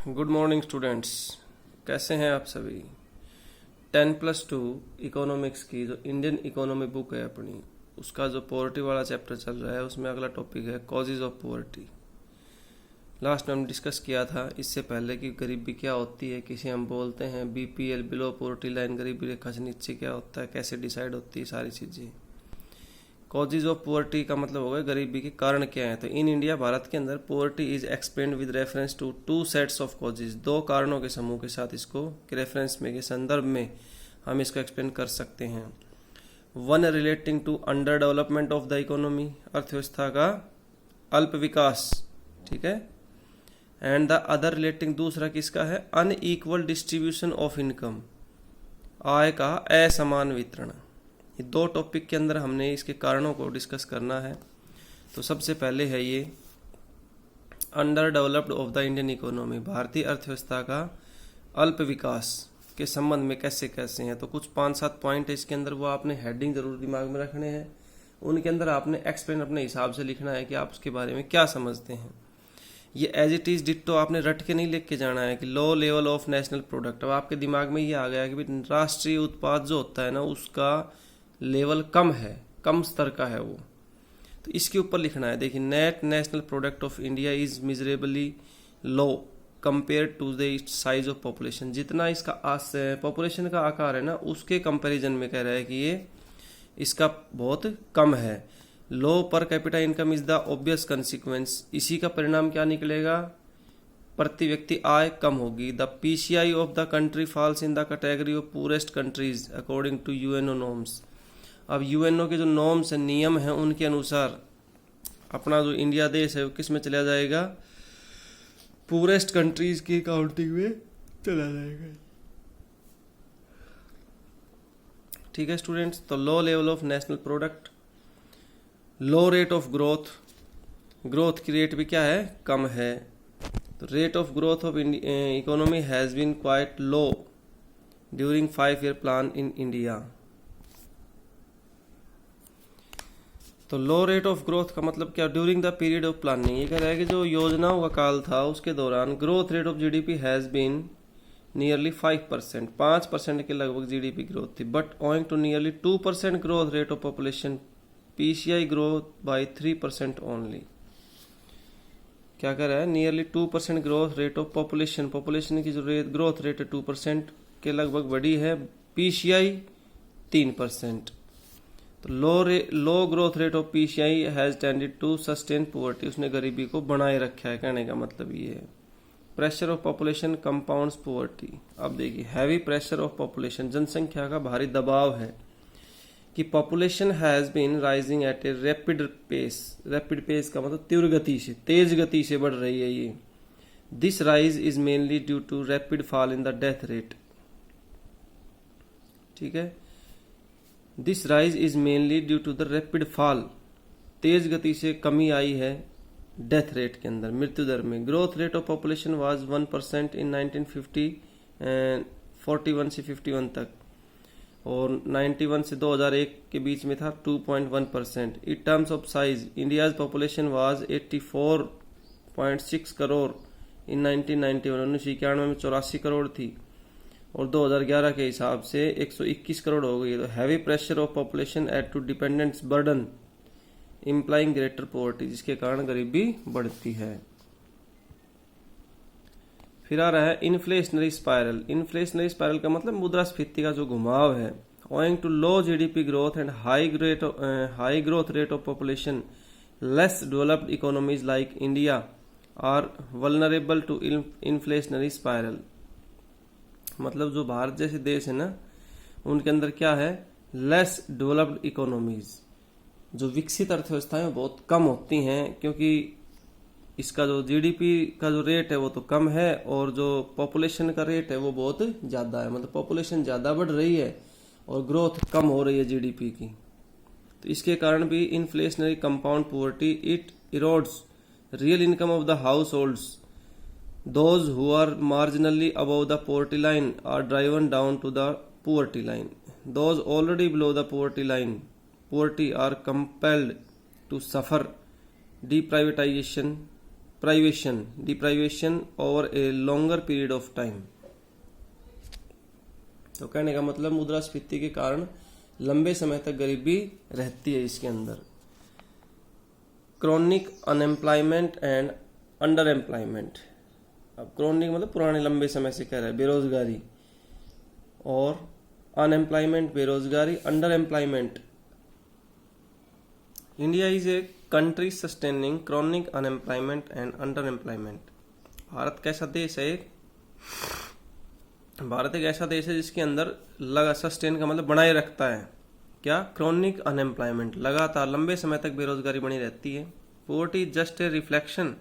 Good morning students. कैसे हैं आप सभी। 10+2 इकोनॉमिक्स की जो इंडियन इकोनॉमी बुक है अपनी, उसका जो पॉवर्टी वाला चैप्टर चल रहा है, उसमें अगला टॉपिक है कॉजेज ऑफ पॉवर्टी। लास्ट में हम डिस्कस किया था इससे पहले कि गरीबी क्या होती है, किसे हम बोलते हैं, बीपीएल बिलो पॉवर्टी लाइन, गरीबी रेखा से नीचे क्या होता है, कैसे डिसाइड होती है, सारी चीज़ें। कॉजेज ऑफ पॉवर्टी का मतलब होगा गरीबी के कारण क्या है। तो इन इंडिया, भारत के अंदर, poverty is explained with reference to two sets of causes, दो कारणों के समूह के साथ इसको रेफरेंस में, के संदर्भ में हम इसको एक्सप्लेन कर सकते हैं। One relating to under development of the economy, अर्थव्यवस्था का अल्प विकास, ठीक है। एंड द अदर रिलेटिंग, दूसरा किसका है, अनइक्वल डिस्ट्रीब्यूशन ऑफ इनकम, आय का असमान वितरण। ये दो टॉपिक के अंदर हमने इसके कारणों को डिस्कस करना है। तो सबसे पहले है ये under developed of the Indian economy, भारतीय अर्थव्यवस्था का अल्प विकास के संबंध में कैसे कैसे हैं। तो कुछ 5-7 पॉइंट है इसके अंदर, वो आपने हेडिंग जरूर दिमाग में रखने हैं। उनके अंदर आपने एक्सप्लेन अपने हिसाब से लिखना है कि आप उसके बारे में क्या समझते हैं। ये एज इट इज डिट्टो आपने रट के नहीं लिख के जाना है कि लो लेवल ऑफ नेशनल प्रोडक्ट। अब आपके दिमाग में ये आ गया कि भाई राष्ट्रीय उत्पाद जो होता है ना, उसका लेवल कम है, कम स्तर का है वो, तो इसके ऊपर लिखना है। देखिए, net national product of India is miserably low compare to the size of population. जितना इसका पॉपुलेशन का आकार है ना, उसके कंपैरिजन में कह रहा है कि ये इसका बहुत कम है। Low per capita income is the obvious consequence, इसी का परिणाम क्या निकलेगा, प्रति व्यक्ति आय कम होगी। The PCI of the country falls in the category of poorest countries according to UNO norms. अब यूएनओ के जो नॉर्म्स हैं, नियम हैं, उनके अनुसार अपना जो इंडिया देश है वो किस में चला जाएगा, पुअरेस्ट कंट्रीज की काउंटिंग में चला जाएगा। ठीक है स्टूडेंट्स। तो low level of national product, low rate of growth, growth की रेट भी क्या है, कम है। तो rate of growth of economy has been quite low during 5-year plan in India. तो लो रेट ऑफ ग्रोथ का मतलब क्या, during the period of planning. ये कह रहा है कि जो योजनाओं का काल था उसके दौरान growth rate of GDP has been nearly 5%, 5% के लगभग जीडीपी ग्रोथ थी। But owing to nearly 2% growth rate of population, PCI growth by 3% only. क्या कर रहा है, nearly 2% growth rate of population, population की जो ग्रोथ रेट है 2% के लगभग बढ़ी है, पीसीआई 3%। तो low growth rate of PCI has tended to sustain poverty, उसने गरीबी को बनाए रखा है, कहने का मतलब ये है। Pressure of population compounds poverty. अब देखिए, हैवी प्रेशर ऑफ पॉपुलेशन, जनसंख्या का भारी दबाव है कि population has been rising at a rapid pace. Rapid pace का मतलब तीव्र गति से, तेज गति से बढ़ रही है ये। This rise is mainly due to rapid fall in the death rate, ठीक है। This rise is mainly due to the rapid fall, तेज गति से कमी आई है डेथ रेट के अंदर, मृत्यु दर में। Growth rate of population was 1% इन 1950 41 से 51 तक, और 91 से 2001 के बीच में था 2.1%। In terms of size, India's population was 84.6 crore in 1991, 1991 में 84 करोड़ थी, और 2011 के हिसाब से 121 करोड़ हो गई। तो heavy pressure of population add to dependence burden implying greater poverty, जिसके कारण गरीबी बढ़ती है। फिर आ रहा है इन्फ्लेशनरी स्पाइरल। इन्फ्लेशनरी स्पाइरल का मतलब मुद्रास्फीति का जो घुमाव है। Owing to low GDP growth and high growth rate of population, less developed economies like India are vulnerable to inflationary spiral. मतलब जो भारत जैसे देश है ना, उनके अंदर क्या है, लेस डेवलप्ड इकोनॉमीज, जो विकसित अर्थव्यवस्थाएं बहुत कम होती हैं, क्योंकि इसका जो जीडीपी का जो रेट है वो तो कम है, और जो पॉपुलेशन का रेट है वो बहुत ज़्यादा है। मतलब पॉपुलेशन ज़्यादा बढ़ रही है और ग्रोथ कम हो रही है जीडीपी की। तो इसके कारण भी inflationary compound poverty, it erodes real income of the house holds. Those who are marginally above the poverty line are driven down to the poverty line. Those already below the poverty are compelled to suffer deprivatization deprivation over a longer period of time. तो कहने का मतलब मुद्रास्फीति के कारण लंबे समय तक गरीबी रहती है इसके अंदर। Chronic unemployment and under employment. अब क्रॉनिक मतलब पुराने लंबे समय से कह रहा है, बेरोजगारी, और अनएम्प्लॉयमेंट बेरोजगारी, under employment. India is a country sustaining chronic unemployment and under employment. Bharat कैसा देश है? भारत एक ऐसा देश है जिसके अंदर लगा सस्टेन का मतलब बनाए रखता है क्या? क्रॉनिक अनएम्प्लॉयमेंट, लगातार लंबे समय तक बेरोजगारी बनी रहती है। Poverty just a reflection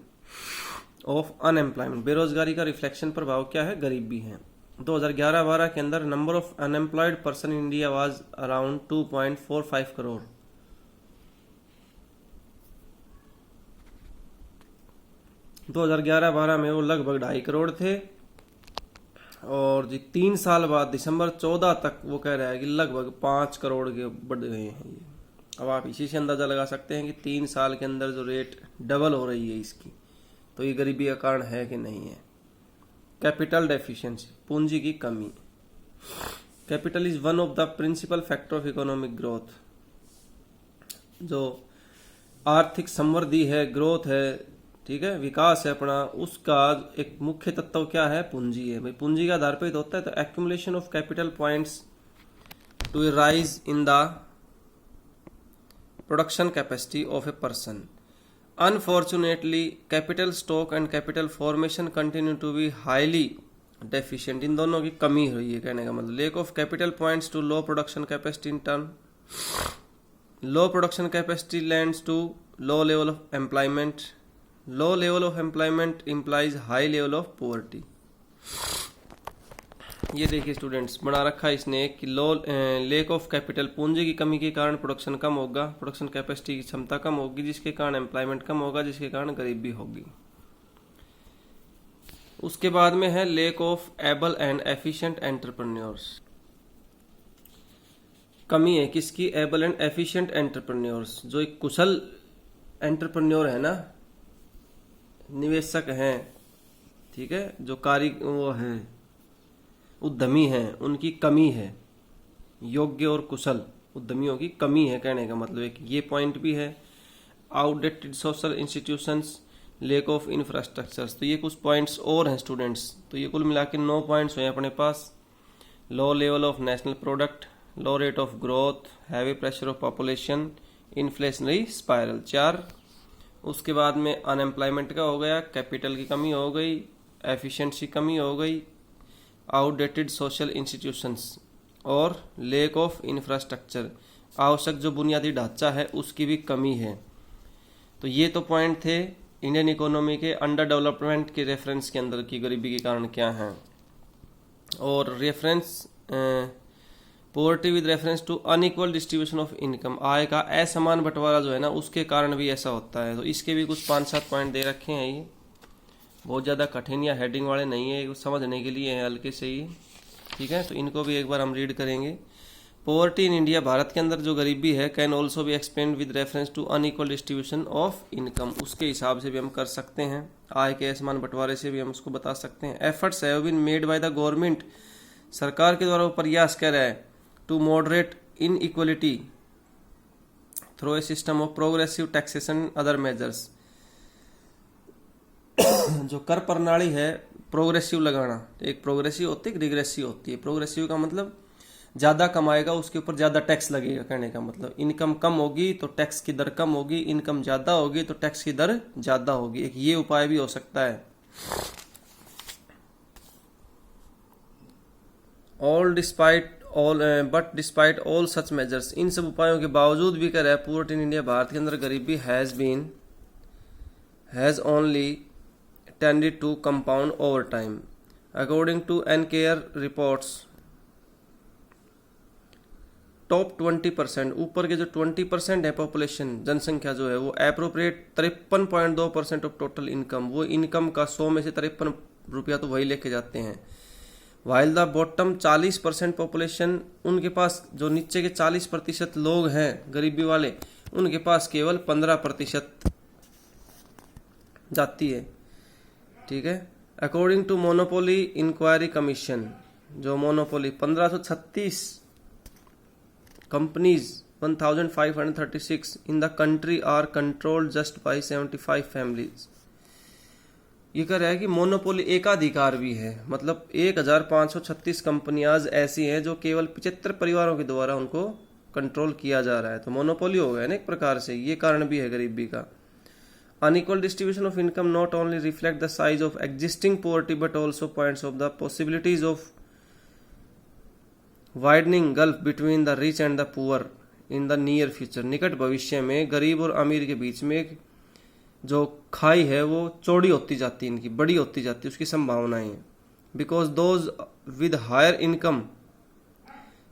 of unemployment, बेरोजगारी का रिफ्लेक्शन प्रभाव क्या है? गरीबी है। 2011-12 के अंदर number of unemployed person in India was around 2.45 crore. दो 2011-12 में वो लगभग 2.5 करोड़ थे, और जी 3 साल बाद दिसंबर 14 तक वो कह रहा है कि लगभग 5 करोड़ के बढ़ गए हैं ये। अब आप इसी से अंदाजा लगा सकते हैं कि 3 साल के अंदर जो रेट डबल हो रही है इसकी, तो ये गरीबी का कारण है कि नहीं है। कैपिटल डेफिशिएंसी, पूंजी की कमी। Capital is one of the principal factor of economic growth. जो आर्थिक समृद्धि है, ग्रोथ है, ठीक है, विकास है अपना, उसका एक मुख्य तत्व क्या है? पूंजी है। भाई पूंजी के आधार पर ही तो होता है। तो accumulation of capital points to rise in the production capacity of a person. Unfortunately capital stock and capital formation continue to be highly deficient. इन दोनों की कमी हुई है कहने का मतलब। Lack of capital points to low production capacity in turn. Low production capacity lands to low level of employment. Low level of employment implies high level of poverty. ये देखिए स्टूडेंट्स, बना रखा है इसने कि लेक ऑफ कैपिटल, पूंजी की कमी के कारण प्रोडक्शन कम होगा, प्रोडक्शन कैपेसिटी की क्षमता कम होगी, जिसके कारण एम्प्लॉयमेंट कम होगा, जिसके कारण गरीबी होगी। उसके बाद में है lake of able and efficient entrepreneurs. कमी है किसकी? Able and efficient entrepreneurs. जो एक कुशल एंटरप्रेन्योर है ना, निवेशक हैं, ठीक है, जो वो हैं, उद्यमी हैं, उनकी कमी है। योग्य और कुशल उद्यमियों की कमी है कहने का मतलब एक ये पॉइंट भी है। Outdated social institutions, lake of infrastructures. तो ये कुछ पॉइंट्स और हैं स्टूडेंट्स। तो ये कुल मिला के 9 पॉइंट्स हुए अपने पास। Low level of national product, low rate of growth, heavy pressure of population, inflationary spiral, 4। उसके बाद में अनएम्प्लॉयमेंट का हो गया, कैपिटल की कमी हो गई, एफिशिएंसी कमी हो गई, आउटडेटेड सोशल इंस्टीट्यूशंस, और लेक ऑफ इंफ्रास्ट्रक्चर, आवश्यक जो बुनियादी ढांचा है उसकी भी कमी है। तो ये तो पॉइंट थे इंडियन इकोनॉमी के अंडर डेवलपमेंट के रेफरेंस के अंदर की गरीबी के कारण क्या हैं। और reference poverty with reference to unequal distribution of income, आय का असमान बंटवारा जो है ना, उसके कारण भी ऐसा होता है। तो इसके भी कुछ 5-7 पॉइंट दे रखे हैं। ये बहुत ज़्यादा कठिन या हेडिंग वाले नहीं है, समझने के लिए हैं हल्के से ही, ठीक है। तो इनको भी एक बार हम रीड करेंगे। पॉवर्टी इन इंडिया, भारत के अंदर जो गरीबी है, can also be explained with reference to unequal distribution of income, उसके हिसाब से भी हम कर सकते हैं, आय के असमान बंटवारे से भी हम उसको बता सकते हैं। Efforts have been made by the government, सरकार के द्वारा वो प्रयास कर रहा है, to moderate inequality through a system of progressive taxation other measures. जो कर प्रणाली है प्रोग्रेसिव लगाना, तो एक प्रोग्रेसिव होती है, एक रिग्रेसिव होती है। प्रोग्रेसिव का मतलब ज़्यादा कमाएगा उसके ऊपर ज़्यादा टैक्स लगेगा, कहने का मतलब इनकम कम होगी तो टैक्स की दर कम होगी, इनकम ज़्यादा होगी तो टैक्स की दर ज़्यादा होगी। एक ये उपाय भी हो सकता है। But despite all such measures, इन सब उपायों के बावजूद भी कह रहा है पॉवर्टी इन इंडिया, भारत के अंदर गरीबी has only tended to compound over time. According to NCARE reports, top 20%, ऊपर के जो 20% है पॉपुलेशन, जनसंख्या जो है, वो अप्रोप्रिएट 53.2% ऑफ टोटल इनकम, वो इनकम का 100 में से 53 रुपया तो वही लेके जाते हैं। वाइल द बॉटम 40% पॉपुलेशन, उनके पास जो नीचे के 40% लोग हैं गरीबी वाले, उनके पास केवल 15% जाती है, ठीक है। According to monopoly inquiry commission, जो monopoly 1536 companies 1536 in the country are controlled just by 75 families. ये कह रहा है कि मोनोपोली एकाधिकार भी है, मतलब 1536 कंपनियां ऐसी हैं जो केवल 75 परिवारों के द्वारा उनको कंट्रोल किया जा रहा है, तो मोनोपोली हो गया ना एक प्रकार से। ये कारण भी है गरीबी का। Unequal distribution of income not only reflect the size of existing poverty but also points of the possibilities of widening gulf between the rich and the poor in the near future. निकट भविष्य में गरीब और अमीर के बीच में जो खाई है वो चौड़ी होती जाती है, इनकी बड़ी होती जाती है, उसकी संभावनाएं हैं। Because those with higher income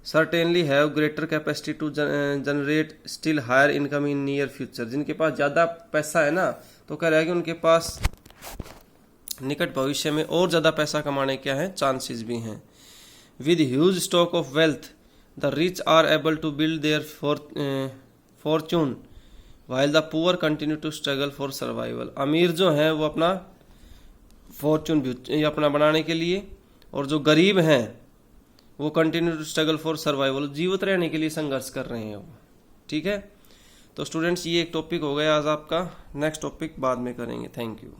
certainly have greater capacity to generate still higher income in near future. जिनके पास ज़्यादा पैसा है ना, तो कह रहा है कि उनके पास निकट भविष्य में और ज़्यादा पैसा कमाने क्या है चांसेस भी हैं। With huge stock of wealth the rich are able to build their fortune while the poor continue to struggle for survival. अमीर जो हैं वो अपना फॉर्चून भी अपना बनाने के लिए, और जो गरीब हैं वो continue to struggle for survival, जीवित रहने के लिए संघर्ष कर रहे हैं वो, ठीक है। तो स्टूडेंट्स ये एक टॉपिक हो गया आज आपका, नेक्स्ट टॉपिक बाद में करेंगे। Thank you.